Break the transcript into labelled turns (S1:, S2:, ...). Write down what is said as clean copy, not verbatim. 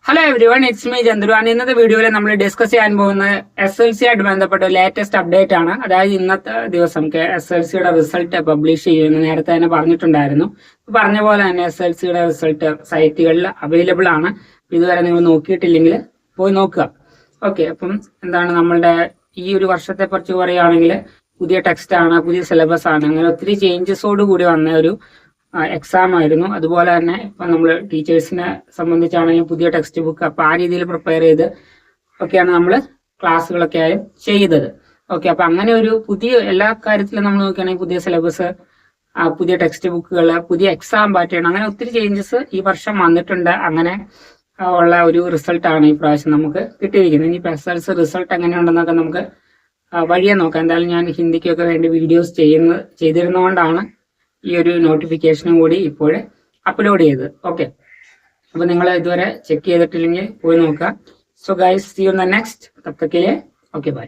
S1: Hello every one, it's me Chandru. ഇന്നത്തെ വീഡിയോയിൽ നമ്മൾ ഡിസ്കസ് ചെയ്യാൻ പോകുന്ന SLC ആയിട്ട് ബന്ധപ്പെട്ട ലേറ്റസ്റ്റ് അപ്ഡേറ്റ് ആണ്. അതായത് ഇന്നത്തെ ദിവസം SLCയുടെ റിസൾട്ട് പബ്ലിഷ് ചെയ്യുമെന്ന് നേരത്തെ തന്നെ പറഞ്ഞിട്ടുണ്ടായിരുന്നു. പറഞ്ഞ പോലെ തന്നെ SLCയുടെ റിസൾട്ട് സൈറ്റുകളിൽ അവൈലബിൾ ആണ്. ഇതുവരെ നിങ്ങൾ നോക്കിയിട്ടില്ലെങ്കിൽ പോയി നോക്കുക. ഓക്കെ, അപ്പം എന്താണ് നമ്മളുടെ ഈ ഒരു വർഷത്തെ കുറിച്ച് പറയുകയാണെങ്കിൽ പുതിയ ടെക്സ്റ്റ് ആണ്, പുതിയ സിലബസ് ആണ്, അങ്ങനെ ഒത്തിരി ചേഞ്ചസോട് കൂടി വന്ന ഒരു എക്സാം ആയിരുന്നു. അതുപോലെ തന്നെ ഇപ്പം നമ്മൾ ടീച്ചേഴ്സിനെ സംബന്ധിച്ചാണെങ്കിലും പുതിയ ടെക്സ്റ്റ് ബുക്ക് അപ്പം ആ രീതിയിൽ പ്രിപ്പയർ ചെയ്ത് ഒക്കെയാണ് നമ്മൾ ക്ലാസ്സുകളൊക്കെ ആയി ചെയ്തത്. ഓക്കെ, അപ്പം അങ്ങനെ ഒരു പുതിയ എല്ലാ കാര്യത്തിലും നമ്മൾ നോക്കുകയാണെങ്കിൽ പുതിയ സിലബസ്, പുതിയ ടെക്സ്റ്റ് ബുക്കുകൾ, പുതിയ എക്സാം പാറ്റേൺ, അങ്ങനെ ഒത്തിരി ചേഞ്ചസ് ഈ വർഷം വന്നിട്ടുണ്ട്. അങ്ങനെ ഉള്ള ഒരു റിസൾട്ടാണ് ഈ പ്രാവശ്യം നമുക്ക് കിട്ടിയിരിക്കുന്നത്. ഇനി SLC റിസൾട്ട് എങ്ങനെയുണ്ടെന്നൊക്കെ നമുക്ക് വഴിയെ നോക്കാം. എന്തായാലും ഞാൻ ഹിന്ദിക്കൊക്കെ വേണ്ടി വീഡിയോസ് ചെയ്തിരുന്നതുകൊണ്ടാണ് ഈ ഒരു നോട്ടിഫിക്കേഷനും കൂടി ഇപ്പോൾ അപ്ലോഡ് ചെയ്ത്. ഓക്കെ, അപ്പോൾ നിങ്ങൾ ഇതുവരെ ചെക്ക് ചെയ്തിട്ടില്ലെങ്കിൽ പോയി നോക്കുക. So guys, see you in the next. തബ് തക് के लिए ओके बाय.